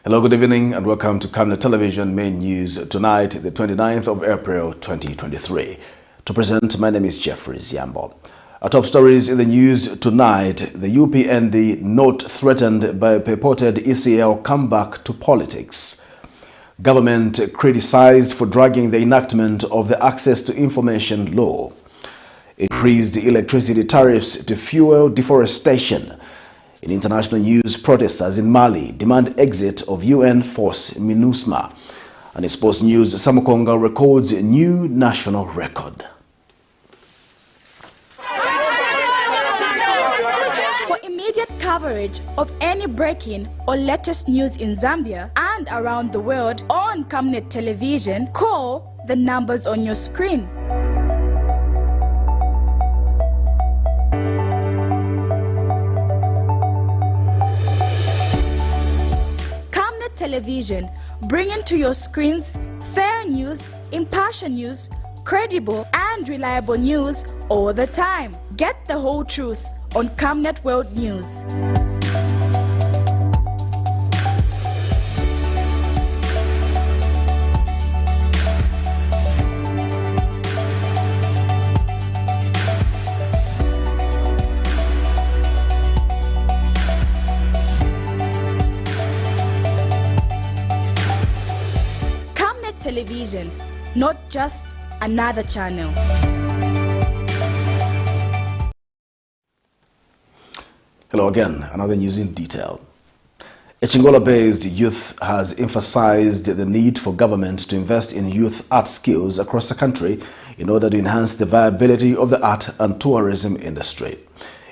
Hello, good evening and welcome to Camnet Television Main News tonight, the 29th of April 2023. To present, my name is Jeffrey Ziambo. Our top stories in the news tonight: the UPND not threatened by purported ECL comeback to politics. Government criticized for dragging the enactment of the Access to Information Law. Increased electricity tariffs to fuel deforestation. In international news, protesters in Mali demand exit of UN force MINUSMA. And in sports news, SAMUKONGA records a new national record. For immediate coverage of any breaking or latest news in Zambia and around the world on Camnet Television, call the numbers on your screen. Television, bringing to your screens fair news, impartial news, credible and reliable news all the time. Get the whole truth on Camnet World News. Television, not just another channel. Hello again, another news in detail. A Chingola-based youth has emphasized the need for government to invest in youth art skills across the country in order to enhance the viability of the art and tourism industry.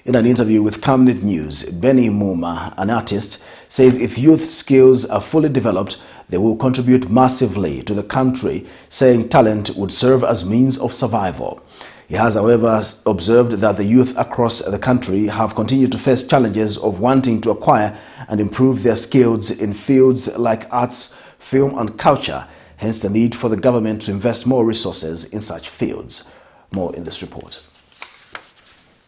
In an interview with Camnet News, Benny Muma, an artist, says if youth skills are fully developed, they will contribute massively to the country, saying talent would serve as means of survival. He has, however, observed that the youth across the country have continued to face challenges of wanting to acquire and improve their skills in fields like arts, film and culture, hence the need for the government to invest more resources in such fields. More in this report.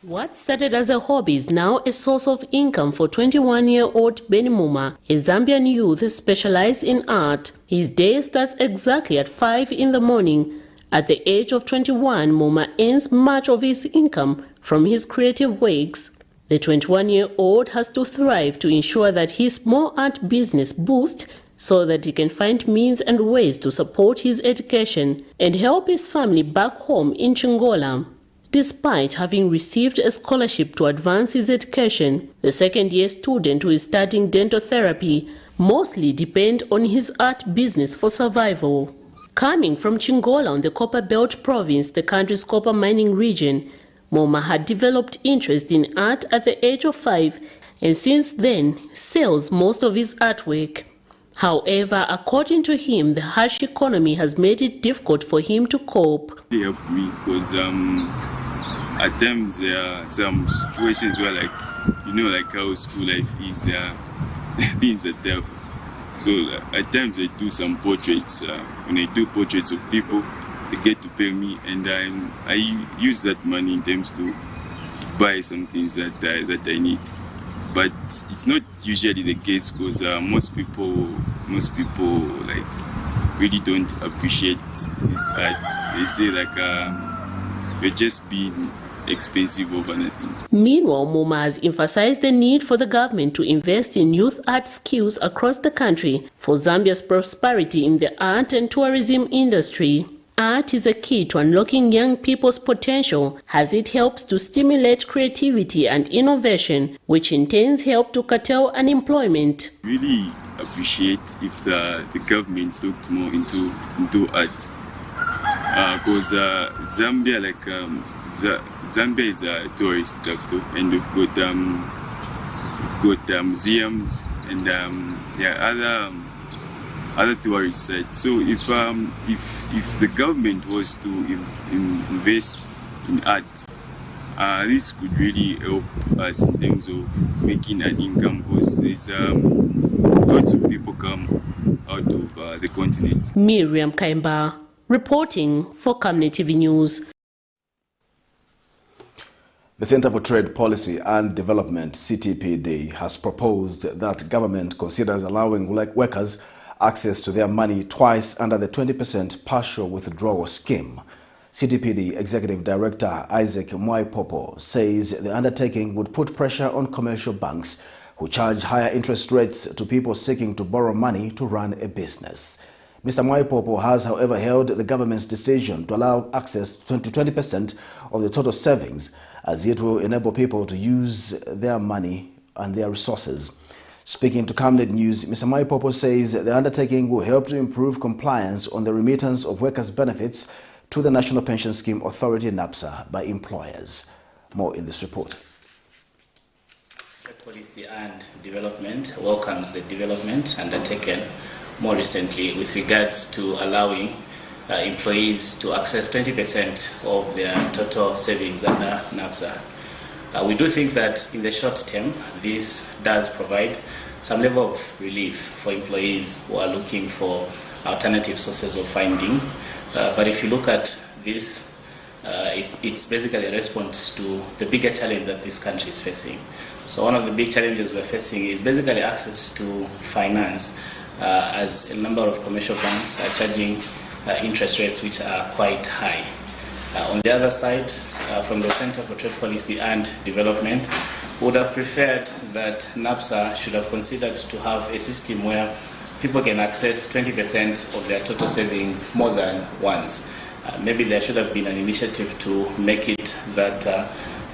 What started as a hobby is now a source of income for 21-year-old Benny Muma, a Zambian youth specialized in art. His day starts exactly at 5 in the morning. At the age of 21, Muma earns much of his income from his creative works. The 21-year-old has to thrive to ensure that his small art business boosts so that he can find means and ways to support his education and help his family back home in Chingola. Despite having received a scholarship to advance his education, the second-year student who is studying dental therapy mostly depends on his art business for survival. Coming from Chingola on the Copper Belt province, the country's copper mining region, Muma had developed interest in art at the age of 5 and since then sells most of his artwork. However, according to him, the harsh economy has made it difficult for him to cope. They helped me because at times there are some situations where, like, you know, like how school life is, things are tough. So at times I do some portraits. When I do portraits of people, they get to pay me, and I use that money in terms to buy some things that I need. But it's not usually the case because most people like really don't appreciate this art. They say like you're just being expensive over nothing. Meanwhile, Muma has emphasized the need for the government to invest in youth art skills across the country for Zambia's prosperity in the art and tourism industry. Art is a key to unlocking young people's potential as it helps to stimulate creativity and innovation, which in turn help to curtail unemployment. Really appreciate if the government looked more into art, because Zambia, like Zambia is a tourist capital, and we've got museums and other tourist sites. So if the government was to invest in art, this could really help us in terms of making an income, because there's lots of people come out of the continent. Miriam Kaimba reporting for Camnet TV News. The Center for Trade Policy and Development, CTPD, has proposed that government considers allowing workers access to their money twice under the 20% partial withdrawal scheme. CTPD Executive Director Isaac Mwaipopo says the undertaking would put pressure on commercial banks who charge higher interest rates to people seeking to borrow money to run a business. Mr. Mwaipopo has, however, hailed the government's decision to allow access to 20% of the total savings, as it will enable people to use their money and their resources. Speaking to Camnet News, Mr. Mwaipopo says the undertaking will help to improve compliance on the remittance of workers' benefits to the National Pension Scheme Authority (NAPSA) by employers. More in this report. Policy and Development welcomes the development undertaken more recently with regards to allowing employees to access 20% of their total savings under NAPSA. We do think that in the short term, this does provide some level of relief for employees who are looking for alternative sources of funding. But if you look at this, it's basically a response to the bigger challenge that this country is facing. So one of the big challenges we're facing is basically access to finance, as a number of commercial banks are charging interest rates which are quite high. On the other side, from the Center for Trade Policy and Development, we would have preferred that NAPSA should have considered to have a system where people can access 20% of their total savings more than once. Maybe there should have been an initiative to make it that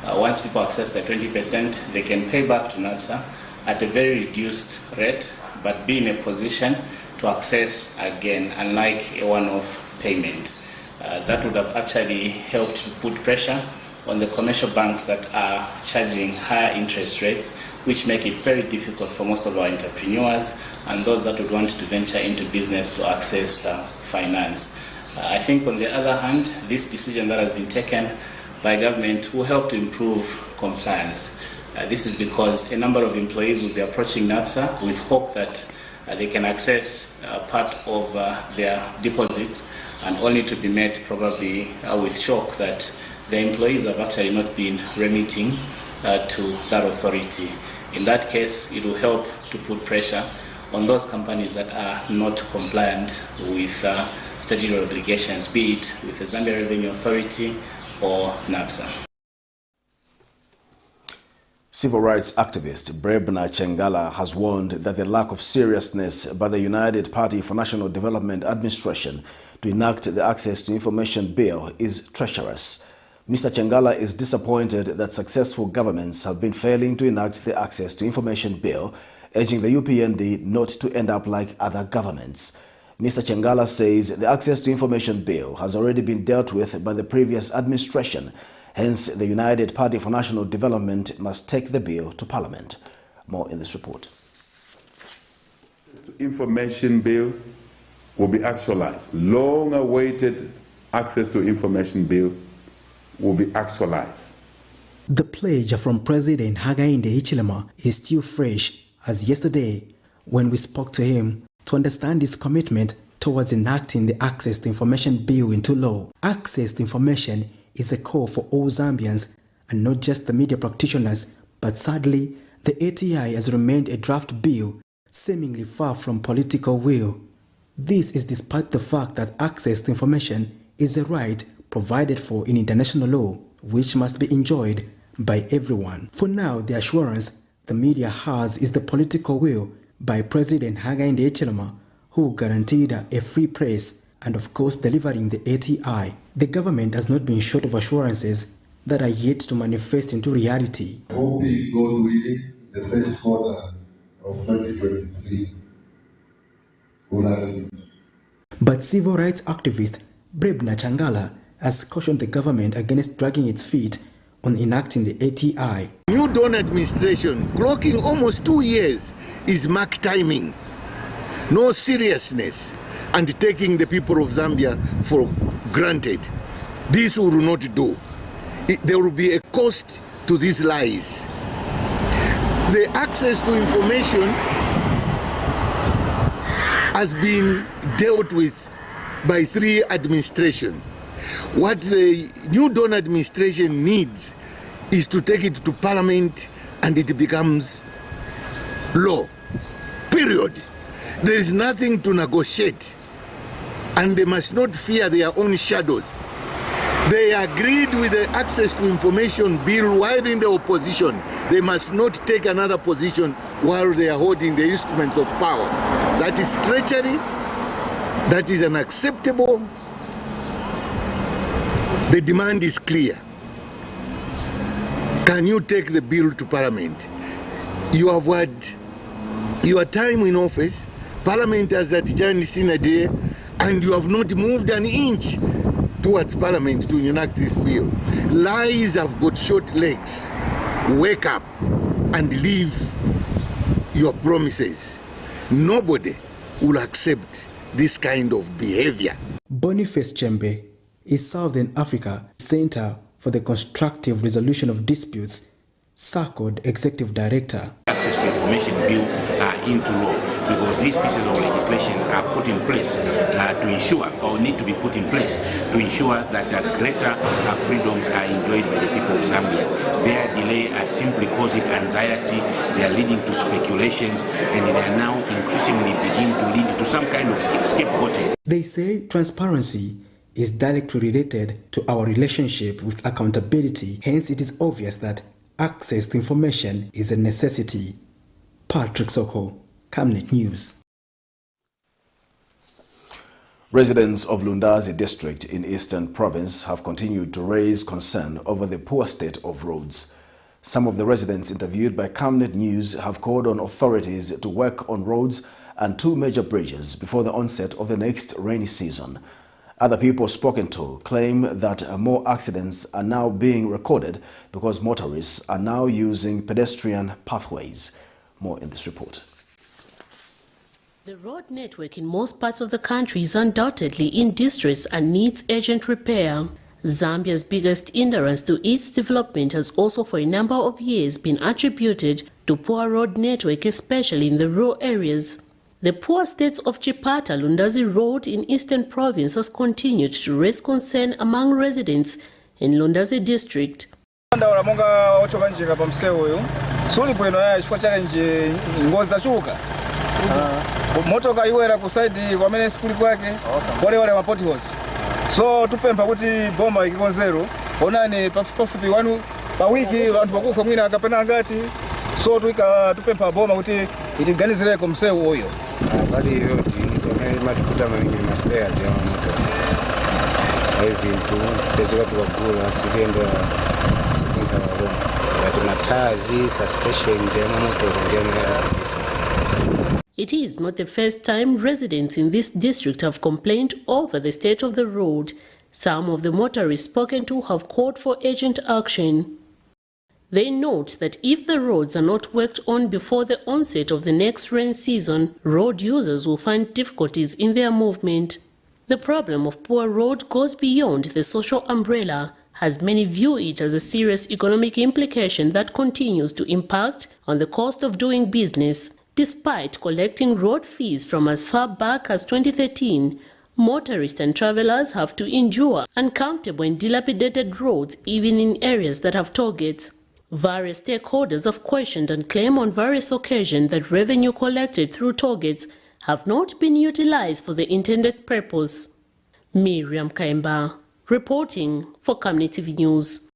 once people access the 20%, they can pay back to NAPSA at a very reduced rate, but be in a position to access again, unlike a one-off payment. That would have actually helped to put pressure on the commercial banks that are charging higher interest rates, which make it very difficult for most of our entrepreneurs and those that would want to venture into business to access finance. I think on the other hand, this decision that has been taken by government will help to improve compliance. This is because a number of employees will be approaching NAPSA with hope that they can access part of their deposits, and only to be met probably with shock that the employees have actually not been remitting to that authority. In that case, it will help to put pressure on those companies that are not compliant with statutory obligations, be it with the Zambia Revenue Authority or NAPSA. Civil rights activist Brebna Chengala has warned that the lack of seriousness by the United Party for National Development administration to enact the Access to Information Bill is treacherous. Mr. Chengala is disappointed that successful governments have been failing to enact the Access to Information Bill, urging the UPND not to end up like other governments. Mr. Chengala says the Access to Information Bill has already been dealt with by the previous administration. Hence, the United Party for National Development must take the bill to Parliament. More in this report. The Information Bill will be actualized. Long-awaited Access to Information Bill will be actualized. The pledge from President Hakainde Hichilema is still fresh as yesterday when we spoke to him to understand his commitment towards enacting the Access to Information Bill into law. Access to information is a call for all Zambians and not just the media practitioners, but sadly, the ATI has remained a draft bill seemingly far from political will. This is despite the fact that access to information is a right provided for in international law, which must be enjoyed by everyone. For now, the assurance the media has is the political will by President Hakainde Hichilema, who guaranteed a free press and of course delivering the ATI. The government has not been short of assurances that are yet to manifest into reality. Hoping, God willing, the first quarter of 2023 will happen. But civil rights activist Brebna Chengala has cautioned the government against dragging its feet on enacting the ATI. New Dawn administration, clocking almost 2 years, is mark timing. No seriousness and taking the people of Zambia for granted. This will not do. There will be a cost to these lies. The access to information has been dealt with by 3 administrations. What the New Dawn administration needs is to take it to Parliament and it becomes law. Period. There is nothing to negotiate, and they must not fear their own shadows. They agreed with the Access to Information Bill while in the opposition. They must not take another position while they are holding the instruments of power. That is treachery. That is unacceptable. The demand is clear. Can you take the bill to Parliament? You have had your time in office. Parliament has adjourned sine die, and you have not moved an inch towards Parliament to enact this bill. Lies have got short legs. Wake up and leave your promises. Nobody will accept this kind of behavior. Boniface Chembe is Southern Africa Center for the Constructive Resolution of Disputes, SACOD Executive Director. Access to Information Bill into law, because these pieces of legislation are put in place to ensure, or need to be put in place to ensure that greater freedoms are enjoyed by the people of Zambia. Their delay are simply causing anxiety, they are leading to speculations, and they are now increasingly beginning to lead to some kind of scapegoating. They say transparency is directly related to our relationship with accountability. Hence, it is obvious that access to information is a necessity. Patrick Soko, Camnet News. Residents of Lundazi district in Eastern Province have continued to raise concern over the poor state of roads. Some of the residents interviewed by Camnet News have called on authorities to work on roads and 2 major bridges before the onset of the next rainy season. Other people spoken to claim that more accidents are now being recorded because motorists are now using pedestrian pathways. More in this report. The road network in most parts of the country is undoubtedly in distress and needs urgent repair. Zambia's biggest hindrance to its development has also for a number of years been attributed to poor road network, especially in the rural areas. The poor state of Chipata Lundazi Road in Eastern Province has continued to raise concern among residents in Lundazi district. Motoka iwera kusaidi wamene skuli kwake wale mapotholes. So tupempa kuti bomba ikikonzero onani pafupi wanu pa wiki vantu bakufa mwina akapena ngati. So tupempa bomba kuti itiganizireko msewu oyo. Bali road zone matufuta mangi maspares ya moto. Hivi tu pesa tukagula sivenda walo. Tuna tazi suspension ya moto ngene. It is not the first time residents in this district have complained over the state of the road. Some of the motorists spoken to have called for urgent action. They note that if the roads are not worked on before the onset of the next rain season, road users will find difficulties in their movement. The problem of poor road goes beyond the social umbrella, as many view it as a serious economic implication that continues to impact on the cost of doing business. Despite collecting road fees from as far back as 2013, motorists and travelers have to endure uncomfortable and dilapidated roads even in areas that have toll gates. Various stakeholders have questioned and claimed on various occasions that revenue collected through toll gates have not been utilized for the intended purpose. Miriam Kaimba, reporting for Camnet TV News.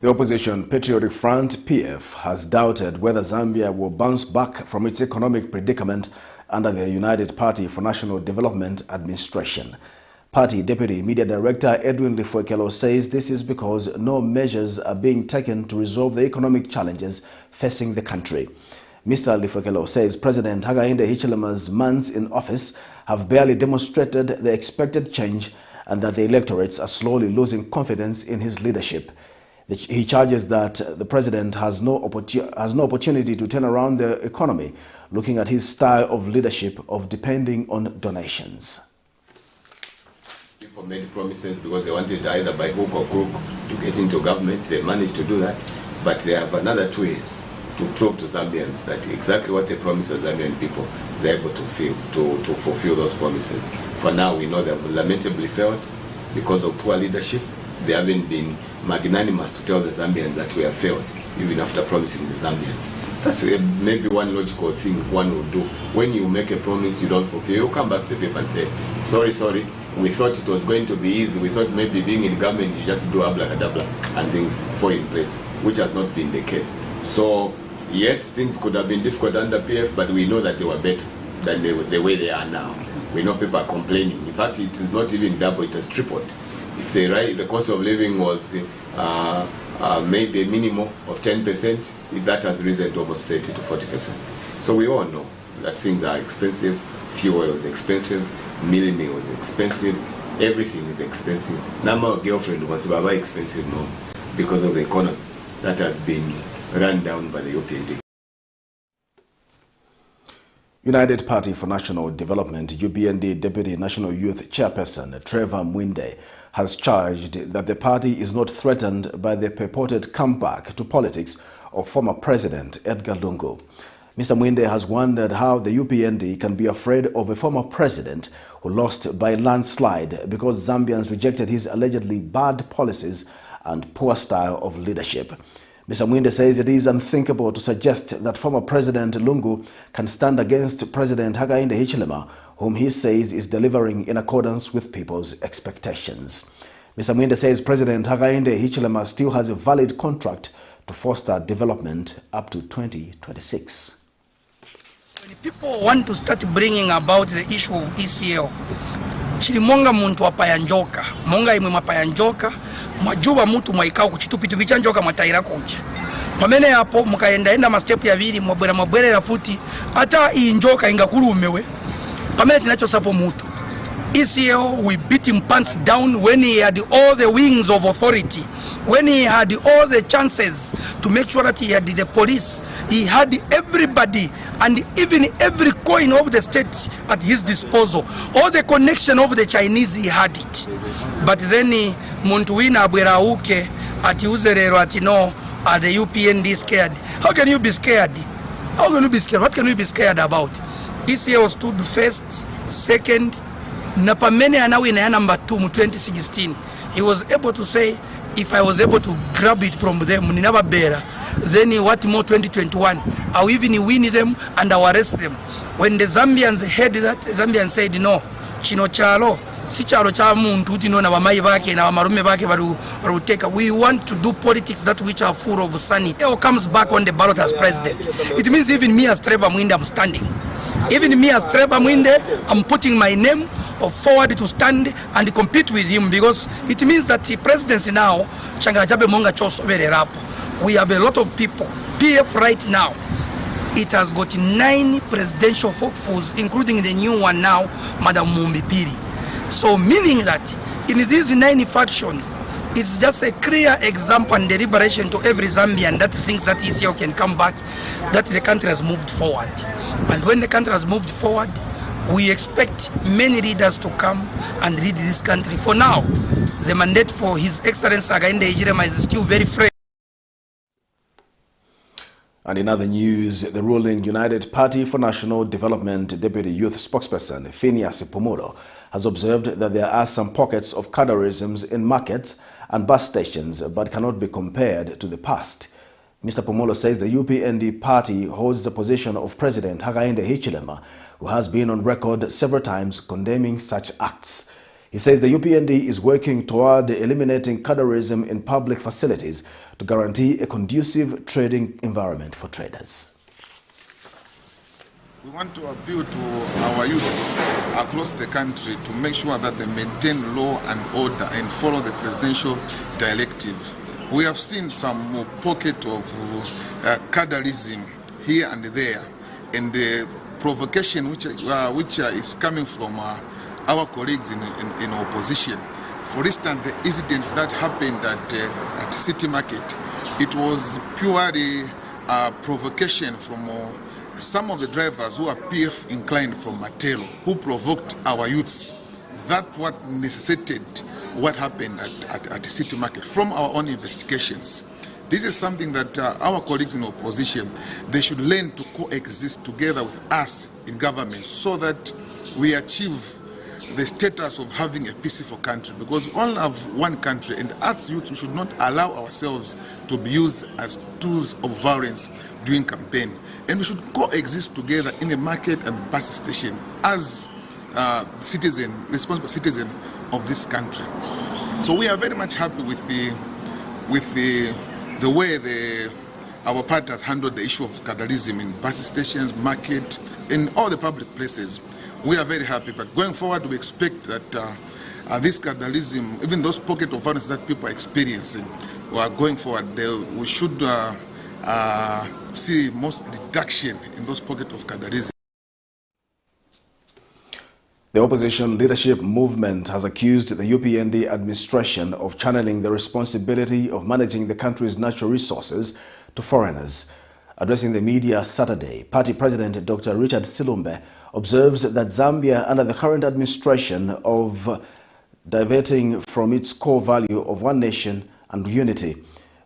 The opposition Patriotic Front, PF, has doubted whether Zambia will bounce back from its economic predicament under the United Party for National Development administration. Party Deputy Media Director Edwin Lifuekelo says this is because no measures are being taken to resolve the economic challenges facing the country. Mr. Lifuekelo says President Hakainde Hichilema's months in office have barely demonstrated the expected change and that the electorates are slowly losing confidence in his leadership. He charges that the president has no opportunity to turn around the economy, looking at his style of leadership of depending on donations. People made promises because they wanted either by hook or crook to get into government. They managed to do that, but they have another 2 years to prove to Zambians that exactly what they promised the Zambian people, they're able to fulfill those promises. For now, we know they have lamentably failed because of poor leadership, they haven't been magnanimous to tell the Zambians that we have failed, even after promising the Zambians. That's maybe one logical thing one will do. When you make a promise you don't fulfill, you come back to people and say, sorry, we thought it was going to be easy. We thought maybe being in government you just do abracadabra and things fall in place, which has not been the case. So yes, things could have been difficult under PF, but we know that they were better than the way they are now. We know people are complaining. In fact, it is not even double, it has tripled. If the cost of living was maybe a minimum of 10%, that has risen to almost 30 to 40%. So we all know that things are expensive, fuel is expensive, milling was expensive, everything is expensive. Now my girlfriend was very expensive now because of the economy that has been run down by the UPND. United Party for National Development, UPND Deputy National Youth Chairperson Trevor Mwinde has charged that the party is not threatened by the purported comeback to politics of former President Edgar Lungu. Mr. Mwinde has wondered how the UPND can be afraid of a former president who lost by landslide because Zambians rejected his allegedly bad policies and poor style of leadership. Mr. Mwinde says it is unthinkable to suggest that former President Lungu can stand against President Hakainde Hichilema, whom he says is delivering in accordance with people's expectations. Mr. Mwinde says President Hakainde Hichilema still has a valid contract to foster development up to 2026. When people want to start bringing about the issue of ECL, chilimonga muntu apayanjoka, monga imwe mapayanjoka, mwajuba mtu mwaikao kuchitupitu bichanjoka mataira kucha. Pamene hapo mukaenda mastep ya vili mwabwere la futi, hata injoka ingakurumewe. Pamene tinacho sapo mutu. ECL, we beat him pants down when he had all the wings of authority, when he had all the chances to make sure that he had the police, he had everybody, and even every coin of the state at his disposal. All the connection of the Chinese, he had it. But then Muntuina Abwera Uke at Uzerero at no, are the UPND scared? How can you be scared? How can you be scared? What can you be scared about? ECL stood first, second, Napamene Anawina number 2 in 2016. He was able to say, if I was able to grab it from them, then what more 2021? I'll even win them and I'll arrest them. When the Zambians heard that, the Zambians said, no, chino chalo, si chalo cha muntu tino na wamai bake na wamarume bake baruteka. We want to do politics that which are full of sanity. He comes back on the ballot as president. It means even me as Trevor Mwinde, I'm standing. Even me as Trevor Mwinde, I'm putting my name forward to stand and compete with him, because it means that the presidency now, we have a lot of people. PF right now, it has got 9 presidential hopefuls, including the new one now, Madam Mumbipiri. So meaning that in these 9 factions, it's just a clear example and deliberation to every Zambian that thinks that ECL can come back, that the country has moved forward. And when the country has moved forward, we expect many leaders to come and lead this country. For now, the mandate for His Excellency Hakainde Hichilema is still very fresh. And in other news, the ruling United Party for National Development Deputy Youth Spokesperson Phineas Pumulo has observed that there are some pockets of cadarisms in markets and bus stations, but cannot be compared to the past. Mr. Pumulo says the UPND party holds the position of President Hakainde Hichilema, who has been on record several times condemning such acts. He says the UPND is working toward eliminating cadarism in public facilities to guarantee a conducive trading environment for traders. We want to appeal to our youths across the country to make sure that they maintain law and order and follow the presidential directive. We have seen some pocket of cadarism here and there, and the provocation which is coming from our colleagues in opposition. For instance, the incident that happened at City Market, it was purely provocation from some of the drivers who are PF inclined from Matelo, who provoked our youths. That's what necessitated what happened at the City Market from our own investigations. This is something that our colleagues in opposition, they should learn to coexist together with us in government so that we achieve the status of having a peaceful country, because we all have one country, and as youth we should not allow ourselves to be used as tools of violence during campaign, and we should coexist together in the market and bus station as responsible citizen of this country. So we are very much happy with the way our party has handled the issue of cadalism in bus stations, market, in all the public places. We are very happy, but going forward we expect that this cadalism, even those pockets of violence that people are experiencing, going forward we should see most reduction in those pockets of cadalism. The opposition leadership movement has accused the UPND administration of channeling the responsibility of managing the country's natural resources to foreigners. Addressing the media Saturday, party president Dr. Richard Silumbe observes that Zambia, under the current administration, of diverting from its core value of one nation and unity.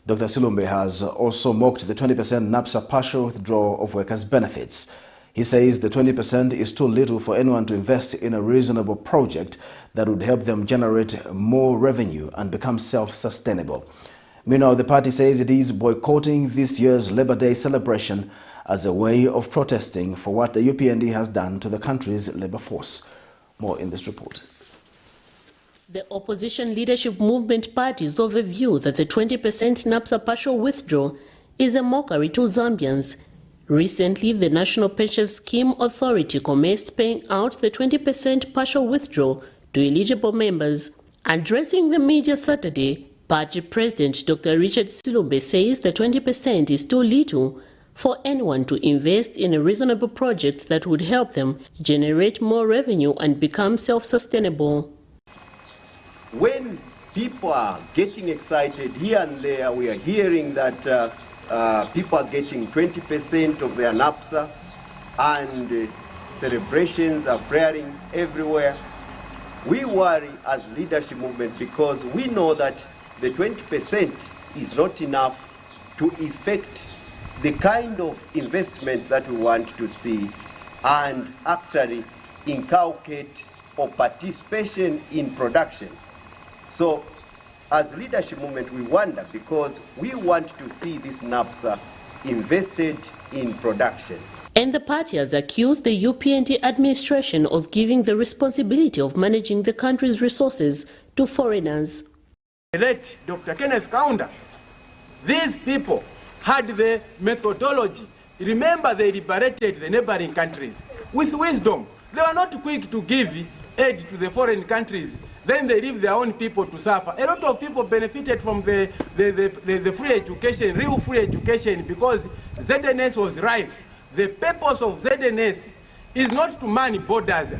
Dr. Silumbe has also mocked the 20% NAPSA partial withdrawal of workers' benefits. He says the 20% is too little for anyone to invest in a reasonable project that would help them generate more revenue and become self-sustainable. Meanwhile, the party says it is boycotting this year's Labor Day celebration as a way of protesting for what the UPND has done to the country's labor force. More in this report. The opposition leadership movement parties of the view that the 20% NAPSA partial withdrawal is a mockery to Zambians. Recently, the National Pension Scheme Authority commenced paying out the 20% partial withdrawal to eligible members. Addressing the media Saturday, party president Dr. Richard Silumbe says the 20% is too little for anyone to invest in a reasonable project that would help them generate more revenue and become self-sustainable. When people are getting excited here and there, we are hearing that people are getting 20% of their NAPSA and celebrations are flaring everywhere. We worry as leadership movement because we know that the 20% is not enough to effect the kind of investment that we want to see and actually inculcate or participation in production. So as leadership movement, we wonder because we want to see this NAPSA invested in production. And the party has accused the UPND administration of giving the responsibility of managing the country's resources to foreigners. Let Dr. Kenneth Kaunda, these people had the methodology. Remember, they liberated the neighboring countries with wisdom. They were not quick to give aid to the foreign countries. Then they leave their own people to suffer. A lot of people benefited from the free education, real free education, because ZNS was rife. The purpose of ZNS is not to man borders.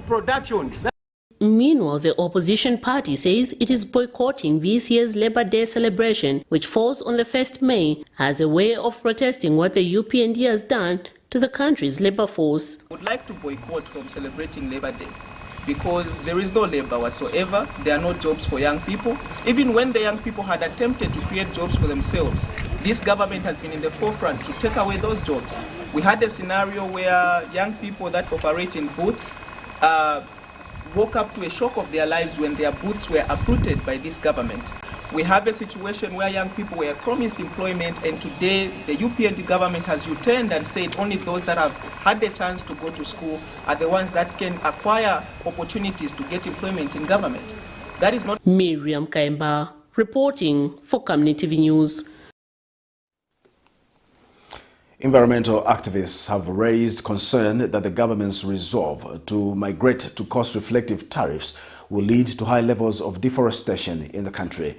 Production. Meanwhile, the opposition party says it is boycotting this year's Labor Day celebration, which falls on the 1st May, as a way of protesting what the UPND has done to the country's labor force. I would like to boycott from celebrating Labor Day because there is no labor whatsoever. There are no jobs for young people. Even when the young people had attempted to create jobs for themselves, this government has been in the forefront to take away those jobs. We had a scenario where young people that operate in booths woke up to a shock of their lives when their booths were uprooted by this government. We have a situation where young people were promised employment, and today the UPND government has returned and said only those that have had the chance to go to school are the ones that can acquire opportunities to get employment in government. That is not. Miriam Kaimba reporting for Camnet TV News. Environmental activists have raised concern that the government's resolve to migrate to cost-reflective tariffs will lead to high levels of deforestation in the country.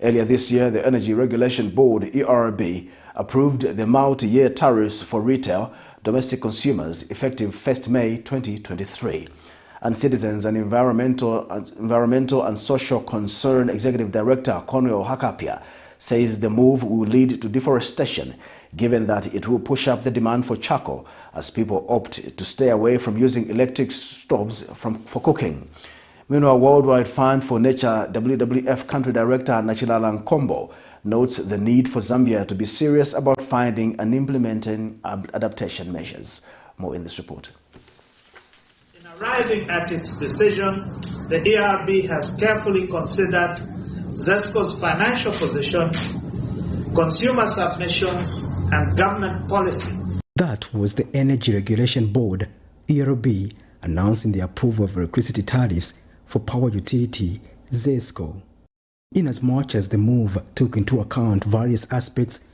Earlier this year, the Energy Regulation Board, ERB, approved the multi-year tariffs for retail domestic consumers effective 1st May 2023. And Citizens and Environmental and Social Concern Executive Director Conwell Hakapia says the move will lead to deforestation, given that it will push up the demand for charcoal as people opt to stay away from using electric stoves for cooking. Meanwhile, Worldwide Fund for Nature WWF Country Director Nachilala Nkombo notes the need for Zambia to be serious about finding and implementing adaptation measures. More in this report. Arriving at its decision, the ERB has carefully considered ZESCO's financial position, consumer submissions, and government policy. That was the Energy Regulation Board, ERB, announcing the approval of electricity tariffs for power utility, ZESCO. Inasmuch as the move took into account various aspects,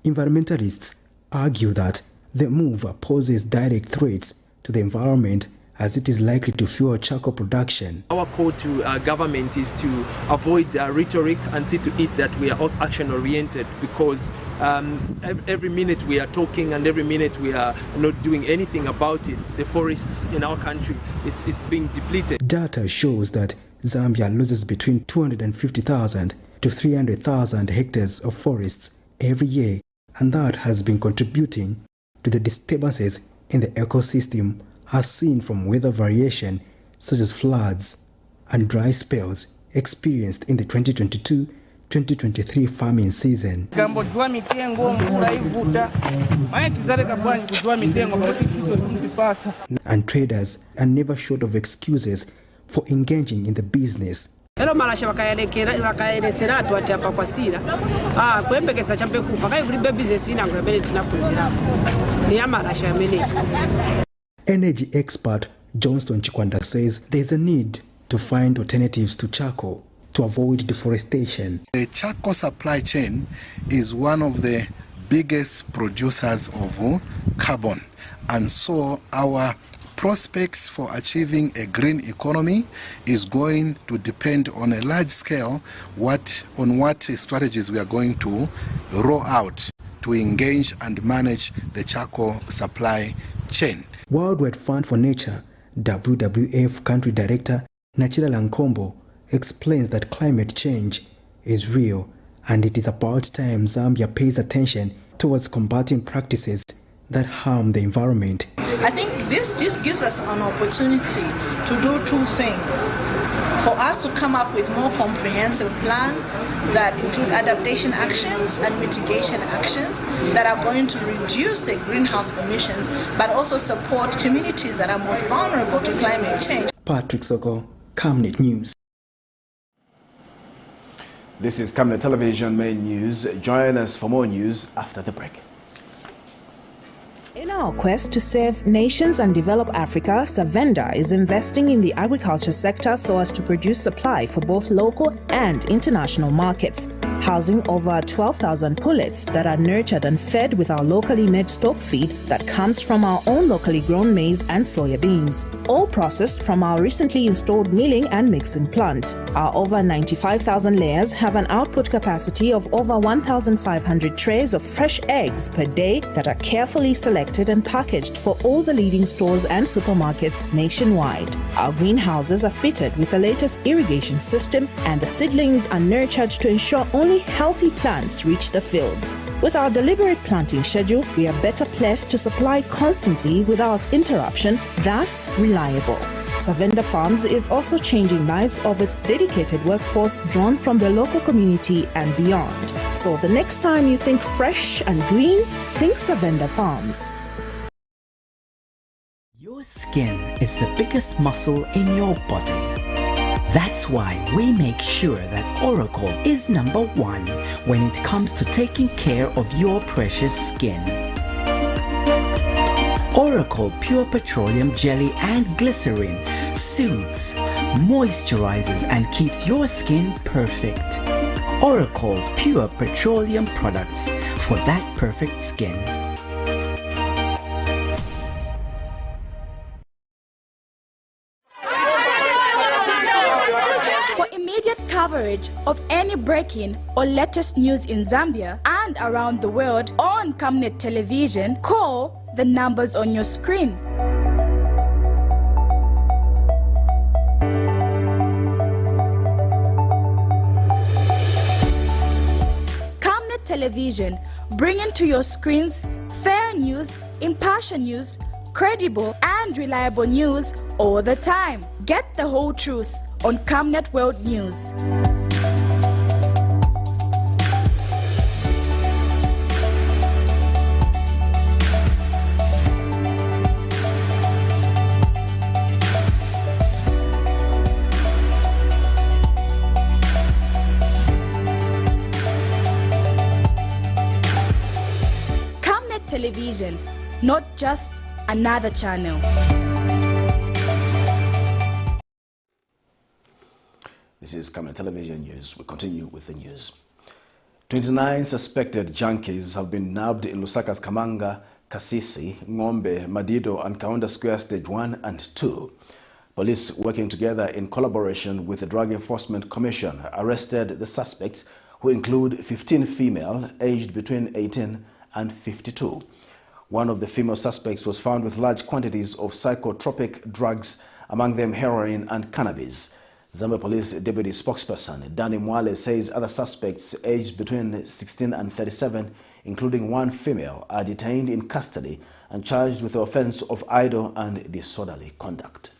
environmentalists argue that the move poses direct threats to the environment as it is likely to fuel charcoal production. Our call to government is to avoid rhetoric and see to it that we are action-oriented, because every minute we are talking and every minute we are not doing anything about it. The forests in our country is being depleted. Data shows that Zambia loses between 250,000 to 300,000 hectares of forests every year, and that has been contributing to the disturbances in the ecosystem as seen from weather variation such as floods and dry spells experienced in the 2022-2023 farming season. And traders are never short of excuses for engaging in the business. Energy expert Johnston Chikwanda says there is a need to find alternatives to charcoal to avoid deforestation. The charcoal supply chain is one of the biggest producers of carbon, and so our prospects for achieving a green economy is going to depend on a large scale on what strategies we are going to roll out to engage and manage the charcoal supply chain. Worldwide Fund for Nature, WWF Country Director Nachila Lankombo explains that climate change is real and it is about time Zambia pays attention towards combating practices that harm the environment. I think this just gives us an opportunity to do two things. For us to come up with more comprehensive plan that include adaptation actions and mitigation actions that are going to reduce the greenhouse emissions, but also support communities that are most vulnerable to climate change. Patrick Soko, Camnet News. This is Camnet Television Main News. Join us for more news after the break. In our quest to serve nations and develop Africa, Savenda is investing in the agriculture sector so as to produce supply for both local and international markets, housing over 12,000 pullets that are nurtured and fed with our locally made stock feed that comes from our own locally grown maize and soya beans, all processed from our recently installed milling and mixing plant. Our over 95,000 layers have an output capacity of over 1,500 trays of fresh eggs per day that are carefully selected and packaged for all the leading stores and supermarkets nationwide. Our greenhouses are fitted with the latest irrigation system, and the seedlings are nurtured to ensure only healthy plants reach the fields. With our deliberate planting schedule, we are better placed to supply constantly without interruption, thus reliable. Savenda Farms is also changing lives of its dedicated workforce drawn from the local community and beyond. So the next time you think fresh and green, think Savenda Farms. Your skin is the biggest muscle in your body. That's why we make sure that Oracle is #1 when it comes to taking care of your precious skin. Oracle Pure Petroleum Jelly and Glycerin soothes, moisturizes and keeps your skin perfect. Oracle Pure Petroleum products for that perfect skin. Coverage of any breaking or latest news in Zambia and around the world on Camnet Television, call the numbers on your screen. Camnet Television, bringing to your screens fair news, impartial news, credible and reliable news all the time. Get the whole truth on Camnet World News. Television, not just another channel. This is Camnet Television News. We continue with the news. 29 suspected junkies have been nabbed in Lusaka's Kamanga, Kasisi, Ngombe, Madido and Kaunda Square Stage 1 and 2. Police, working together in collaboration with the Drug Enforcement Commission, arrested the suspects, who include 15 female aged between 18 and 52. One of the female suspects was found with large quantities of psychotropic drugs, among them heroin and cannabis. Zambia Police Deputy Spokesperson Danny Mwale says other suspects aged between 16 and 37, including one female, are detained in custody and charged with the offense of idle and disorderly conduct.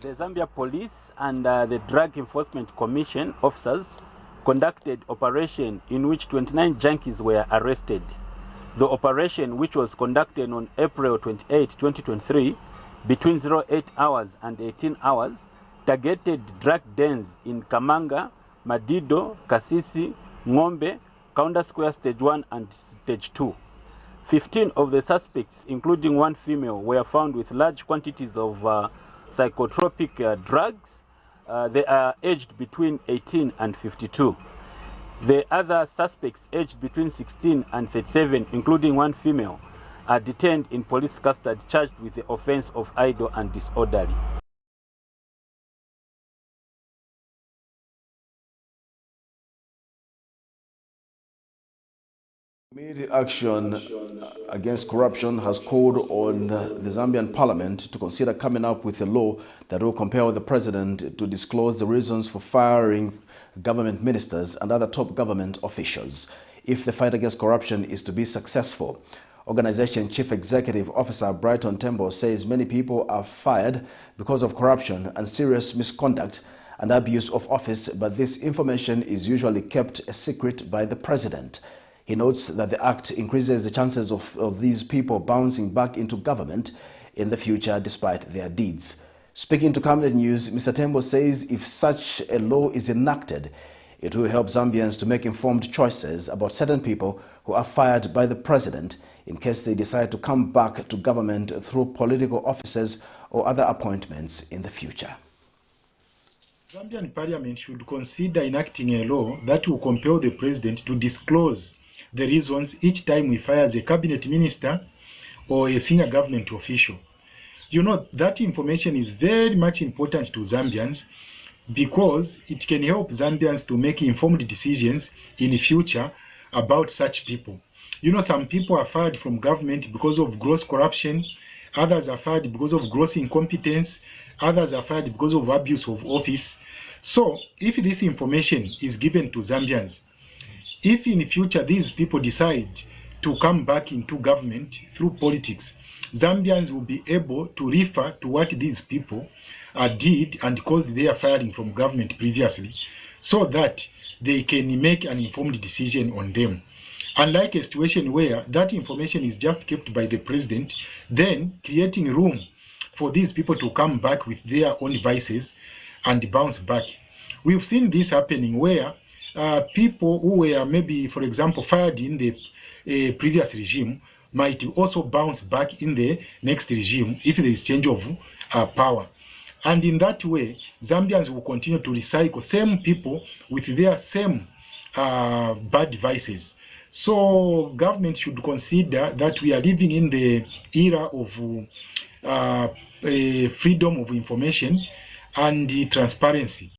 The Zambia Police and the Drug Enforcement Commission officers conducted operation in which 29 junkies were arrested. The operation, which was conducted on April 28, 2023, between 08 hours and 18 hours, targeted drug dens in Kamanga, Madido, Kasisi, Ngombe, Kaunda Square Stage 1 and Stage 2. 15 of the suspects, including one female, were found with large quantities of psychotropic drugs. They are aged between 18 and 52. The other suspects aged between 16 and 37, including one female, are detained in police custody, charged with the offense of idle and disorderly. Immediate action against corruption has called on the Zambian parliament to consider coming up with a law that will compel the president to disclose the reasons for firing government ministers and other top government officials if the fight against corruption is to be successful. Organization Chief Executive Officer Brighton Tembo says many people are fired because of corruption and serious misconduct and abuse of office, but this information is usually kept a secret by the president. He notes that the act increases the chances of these people bouncing back into government in the future despite their deeds. Speaking to Camnet News, Mr. Tembo says if such a law is enacted, it will help Zambians to make informed choices about certain people who are fired by the president in case they decide to come back to government through political offices or other appointments in the future. Zambian Parliament should consider enacting a law that will compel the president to disclose the reasons each time he fires a cabinet minister or a senior government official. You know, that information is very much important to Zambians because it can help Zambians to make informed decisions in the future about such people. You know, some people are fired from government because of gross corruption, others are fired because of gross incompetence, others are fired because of abuse of office. So, if this information is given to Zambians, if in the future these people decide to come back into government through politics, Zambians will be able to refer to what these people did and caused their firing from government previously, so that they can make an informed decision on them. Unlike a situation where that information is just kept by the president, then creating room for these people to come back with their own vices and bounce back. We've seen this happening where people who were maybe, for example, fired in the previous regime might also bounce back in the next regime if there is change of power. And in that way, Zambians will continue to recycle same people with their same bad vices. So government should consider that we are living in the era of freedom of information and transparency.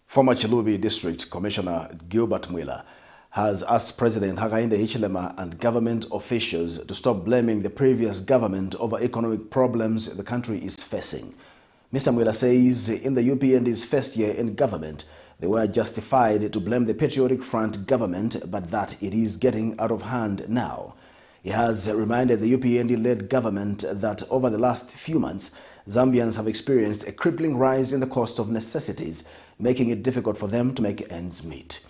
Former Chilubi District Commissioner Gilbert Mwila has asked President Hakainde Hichilema and government officials to stop blaming the previous government over economic problems the country is facing. Mr. Mwila says in the UPND's first year in government, they were justified to blame the Patriotic Front government, but that it is getting out of hand now. He has reminded the UPND-led government that over the last few months, Zambians have experienced a crippling rise in the cost of necessities, making it difficult for them to make ends meet.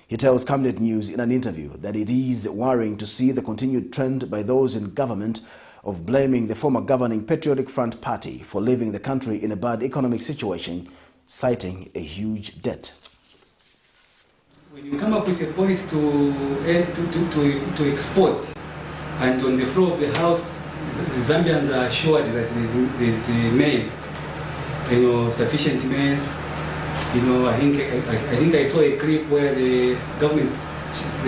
He tells Camnet News in an interview that it is worrying to see the continued trend by those in government of blaming the former governing Patriotic Front Party for leaving the country in a bad economic situation, citing a huge debt. When you come up with a policy to export, and on the floor of the house, Zambians are assured that there's maize, sufficient maize. I think I saw a clip where the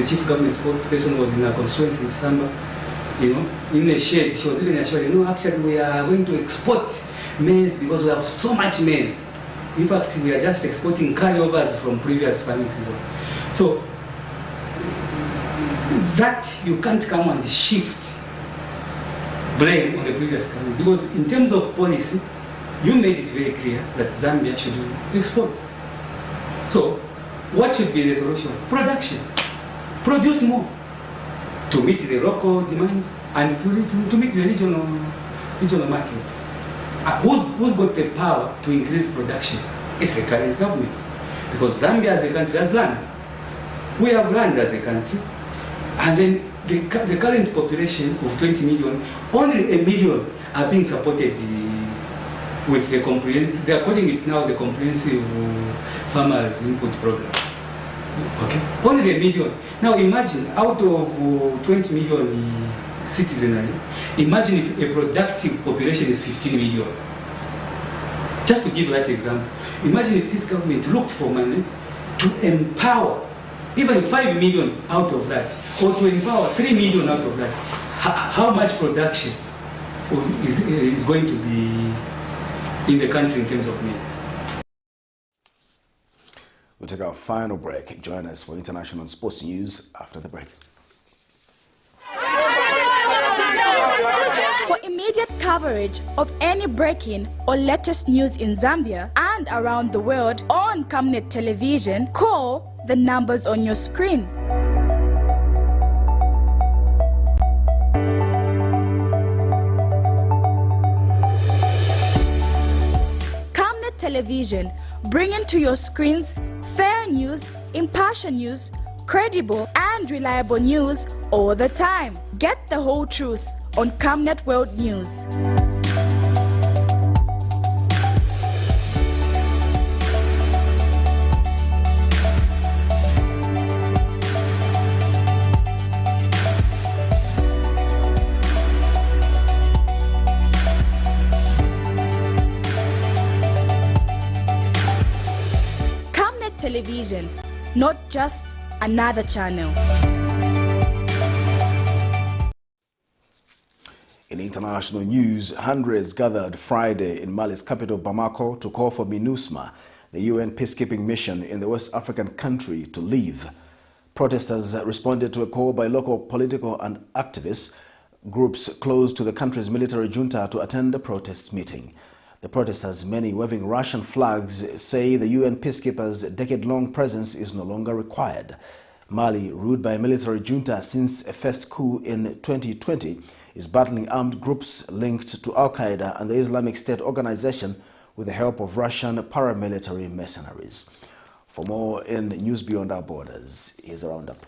chief government spokesperson was in a constituency in Samba, in a shed. She was even assured, actually we are going to export maize because we have so much maize. In fact, we are just exporting carryovers from previous farming season. So that you can't come and shift blame on the previous government, because in terms of policy, you made it very clear that Zambia should export. So what should be the solution? Production. Produce more to meet the local demand and to meet the regional market. Who's got the power to increase production? It's the current government. Because Zambia as a country has land. We have land as a country. And then the current population of 20 million, only 1 million are being supported with the comprehensive, they are calling it now the comprehensive farmers input program. Okay? Only 1 million. Now imagine, out of 20 million citizenry, imagine if a productive population is 15 million. Just to give that example, imagine if this government looked for money to empower even 5 million out of that, or to empower 3 million out of that. How much production is going to be in the country in terms of maize? We'll take our final break. Join us for international sports news after the break. For immediate coverage of any breaking or latest news in Zambia and around the world on Camnet television, call the numbers on your screen. Camnet television, bringing to your screens fair news, impartial news, credible and reliable news all the time. Get the whole truth on Camnet World News. Camnet television, not just another channel. In international news, hundreds gathered Friday in Mali's capital Bamako to call for MINUSMA, the UN peacekeeping mission in the West African country, to leave. Protesters responded to a call by local political and activists groups close to the country's military junta to attend the protest meeting. The protesters, many waving Russian flags, say the UN peacekeepers' decade-long presence is no longer required. Mali, ruled by a military junta since a first coup in 2020, is battling armed groups linked to Al-Qaeda and the Islamic State organization with the help of Russian paramilitary mercenaries. For more in News Beyond Our Borders, here's a roundup.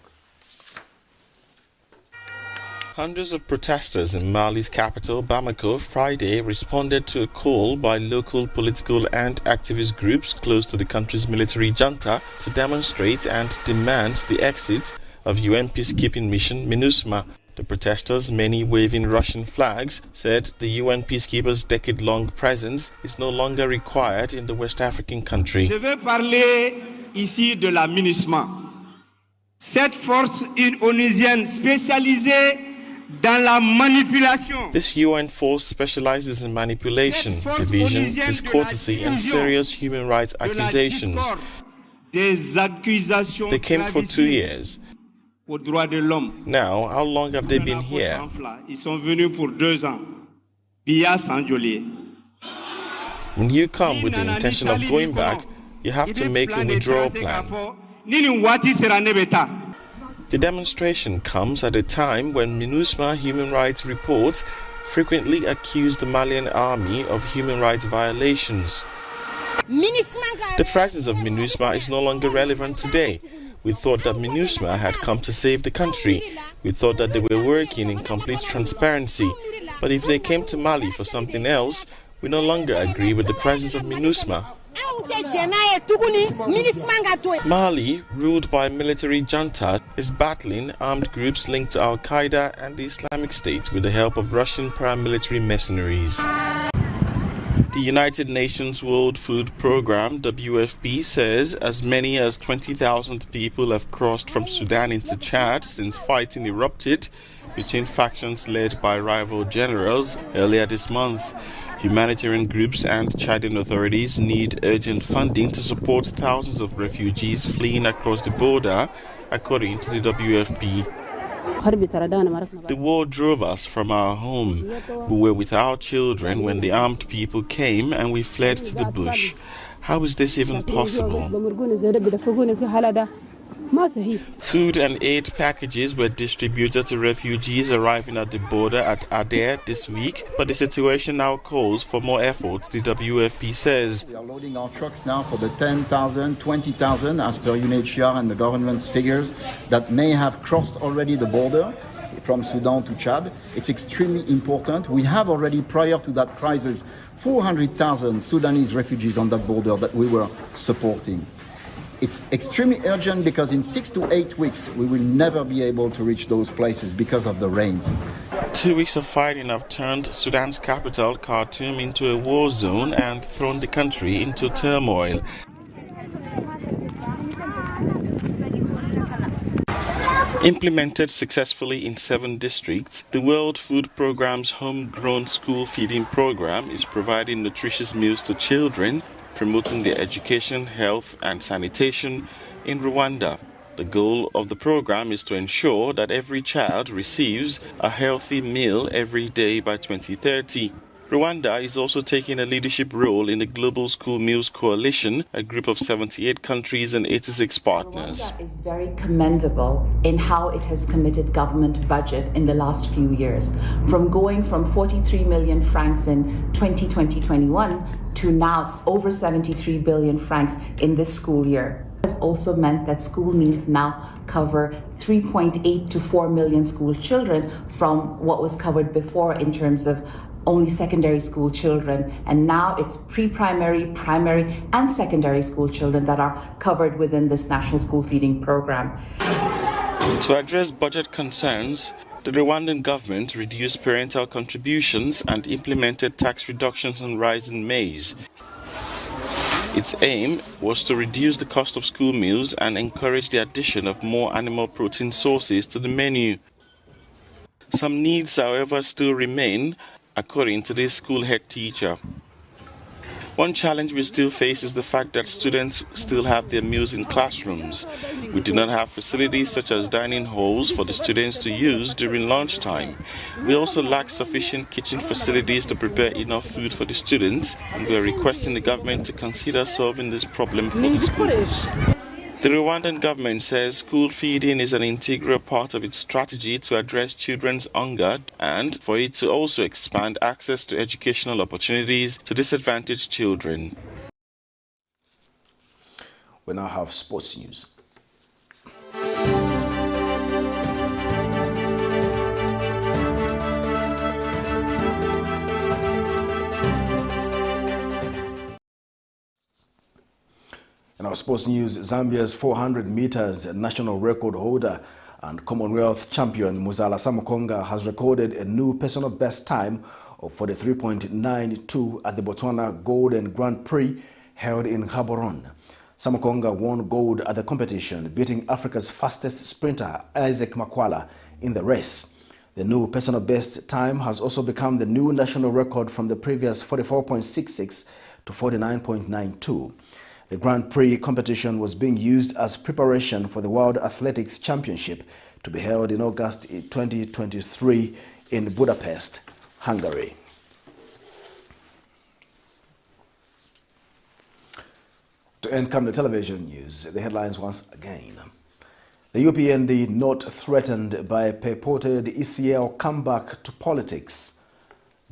Hundreds of protesters in Mali's capital, Bamako, Friday responded to a call by local political and activist groups close to the country's military junta to demonstrate and demand the exit of UN peacekeeping mission MINUSMA. The protesters, many waving Russian flags, said the UN peacekeepers' decade-long presence is no longer required in the West African country. Je vais parler ici de la MINUSMA, cette force onusienne spécialisée dans la manipulation. This UN force specializes in manipulation, division, discourtesy, and serious human rights accusations. They came for 2 years. Now, how long have they been here? Ils sont venus pour 2 ans. When you come with the intention of going back, you have to make a withdrawal plan. The demonstration comes at a time when MINUSMA human rights reports frequently accuse the Malian army of human rights violations. The presence of MINUSMA is no longer relevant today. We thought that MINUSMA had come to save the country. We thought that they were working in complete transparency. But if they came to Mali for something else, we no longer agree with the presence of MINUSMA. Mali, ruled by military junta, is battling armed groups linked to Al-Qaeda and the Islamic State with the help of Russian paramilitary mercenaries. The United Nations World Food Programme, WFP, says as many as 20,000 people have crossed from Sudan into Chad since fighting erupted between factions led by rival generals earlier this month. Humanitarian groups and Chadian authorities need urgent funding to support thousands of refugees fleeing across the border, according to the WFP. The war drove us from our home. We were with our children when the armed people came and we fled to the bush. How is this even possible? Food and aid packages were distributed to refugees arriving at the border at Adair this week, but the situation now calls for more efforts, the WFP says. We are loading our trucks now for the 10,000, 20,000 as per UNHCR and the government's figures that may have crossed already the border from Sudan to Chad. It's extremely important. We have already, prior to that crisis, 400,000 Sudanese refugees on that border that we were supporting. It's extremely urgent because in 6 to 8 weeks we will never be able to reach those places because of the rains. 2 weeks of fighting have turned Sudan's capital, Khartoum, into a war zone and thrown the country into turmoil. Implemented successfully in 7 districts, the World Food Programme's homegrown school feeding program is providing nutritious meals to children, promoting their education, health and sanitation in Rwanda. The goal of the program is to ensure that every child receives a healthy meal every day by 2030. Rwanda is also taking a leadership role in the Global School Meals Coalition, a group of 78 countries and 86 partners. Rwanda is very commendable in how it has committed government budget in the last few years, from going from 43 million francs in 2020-21 to now it's over 73 billion francs in this school year. It has also meant that school meals now cover 3.8 to 4 million school children from what was covered before in terms of only secondary school children, and now it's pre-primary, primary and secondary school children that are covered within this national school feeding program. To address budget concerns, the Rwandan government reduced parental contributions and implemented tax reductions on rice and maize. Its aim was to reduce the cost of school meals and encourage the addition of more animal protein sources to the menu. Some needs, however, still remain, according to this school head teacher. One challenge we still face is the fact that students still have their meals in classrooms. We do not have facilities such as dining halls for the students to use during lunchtime. We also lack sufficient kitchen facilities to prepare enough food for the students, and we are requesting the government to consider solving this problem for the schools. The Rwandan government says school feeding is an integral part of its strategy to address children's hunger and for it to also expand access to educational opportunities to disadvantaged children. We now have sports news. In our sports news, Zambia's 400 meters national record holder and Commonwealth champion Muzala SAMUKONGA has recorded a new personal best time of 43.92 at the Botswana Golden Grand Prix held in Gaborone. SAMUKONGA won gold at the competition, beating Africa's fastest sprinter Isaac Makwala in the race. The new personal best time has also become the new national record from the previous 44.66 to 49.92. The Grand Prix competition was being used as preparation for the World Athletics Championship to be held in August 2023 in Budapest, Hungary. To end Camnet television news, the headlines once again. The UPND not threatened by a purported ECL comeback to politics.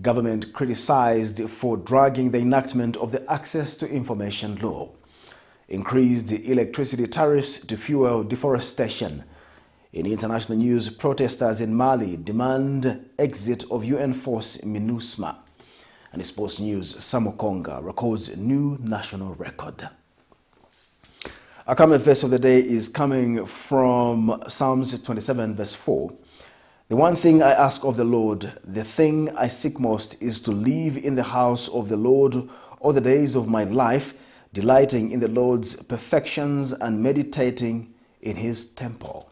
Government criticized for dragging the enactment of the Access to Information Law. Increased electricity tariffs to fuel deforestation. In international news, protesters in Mali demand exit of UN force MINUSMA. And in sports news, SAMUKONGA records a new national record. Our Camnet verse of the day is coming from Psalms 27 verse 4. The one thing I ask of the Lord, the thing I seek most, is to live in the house of the Lord all the days of my life, delighting in the Lord's perfections and meditating in his temple.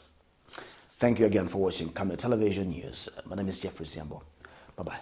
Thank you again for watching Camnet Television News. My name is Jeffrey Siambo. Bye-bye.